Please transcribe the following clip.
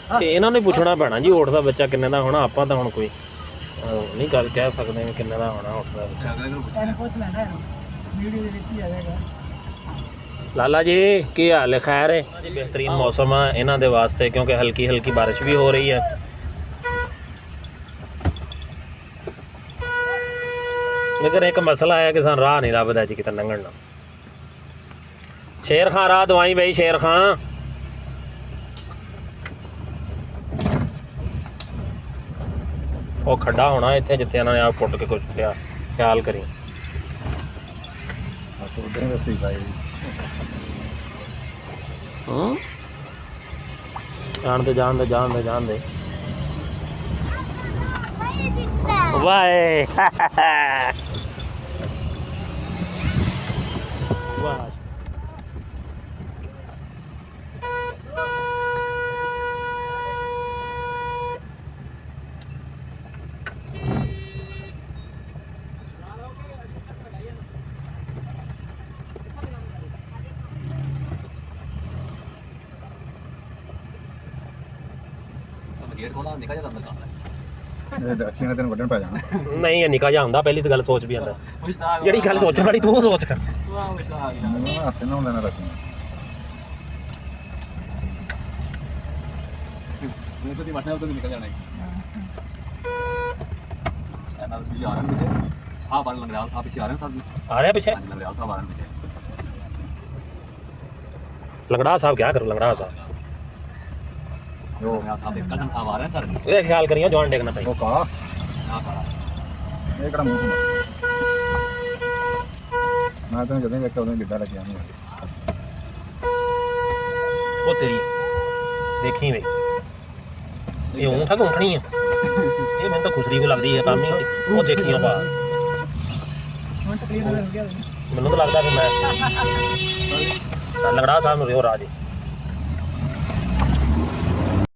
ਤੇ ਇਹਨਾਂ ਨੂੰ ਪੁੱਛਣਾ ਪੈਣਾ ਜੀ ਊਠ ਦਾ ਬੱਚਾ ਕਿੰਨੇ ਦਾ ਹੋਣਾ। ਆਪਾਂ ਤਾਂ ਹੁਣ ਕੋਈ ਨਹੀਂ ਗੱਲ ਕਹਿ ਸਕਦੇ ਵੀ ਕਿੰਨੇ ਦਾ ਹੋਣਾ ਊਠ ਦਾ ਬੱਚਾ। ਲਾਲਾ ਜੀ ਕੀ ਹਾਲ ਹੈ? ਖੈਰ ਹੈ ਜੀ। ਬਿਹਤਰੀਨ ਮੌਸਮ ਆ ਇਹਨਾਂ ਦੇ ਵਾਸਤੇ ਕਿਉਂਕਿ ਹਲਕੀ ਹਲਕੀ ਬਾਰਿਸ਼ ਵੀ ਹੋ ਰਹੀ ਹੈ। लेकिन एक मसला है कि सन राह नहीं लभदा जी किते लंघण ना। शेर खां राह दवाई बई शेर खां। वो खड्डा होना इत्थे जिथे इन्होंने आप पुट के कुछ लिया, ख्याल करी। जान दे जान दे जान दे जान दे वाह वाह। गेट खोला निकल जाता अंदर काम है। ਅੱਖੀਆਂ ਨੇ ਤੈਨੂੰ ਕੱਢਣ ਪੈ ਜਾਣਾ। नहीं है निका जा हुंदा पहली तो गल सोच भी आंदा ਜਿਹੜੀ ਗੱਲ ਸੋਚਣ ਵਾਲੀ ਤੂੰ ਸੋਚ ਕਰ। ਮੈਨੂੰ ਨਾ ਹੱਥ ਨਾਲ ਲੈਣਾ ਰੱਖਣਾ। मेरे को नहीं तो निकल जाना है। ना भी आ रहा है पीछे साहब बार लंगड़ाल साहब पीछे आ रहे हैं साहब जी। आ रहा है पीछे लंगड़ाल साहब आ रहे हैं पीछे। लंगड़ा साहब क्या करो लंगड़ा साहब लंगड़ाल साहब कसम साहब आ रहे हैं सर। ये ख्याल करियो जॉन टेकना पई। ਉਹ ਕਾ हां पड़ा ਇਹ ਕਿਹੜਾ ਮੂੰਹ ਤੋਂ ਮੈਂ ਤੈਨੂੰ ਜਦੋਂ ਵੇਖਿਆ ਉਦੋਂ ਗਿੱਡਾ ਲੱਗਿਆ ਮੈਨੂੰ। ਉਹ ਤੇਰੀ ਦੇਖੀ ਵੇ ਇਹ ਊਂਠ ਆ ਕਿ ਊਂਠਣੀ ਆ? ਇਹ ਮੈਨੂੰ ਤਾਂ ਖੁਸਰੀ ਕੋ ਲੱਗਦੀ ਹੈ ਕੰਮ ਹੀ ਉਹ ਦੇਖੀਆਂ ਪਾ। ਮੈਨੂੰ ਤਾਂ ਲੱਗਦਾ ਕਿ ਮੈਂ ਲੰਗੜਾ ਸਾਹਿਬ ਨੂੰ ਰਿਓ ਰਾਜ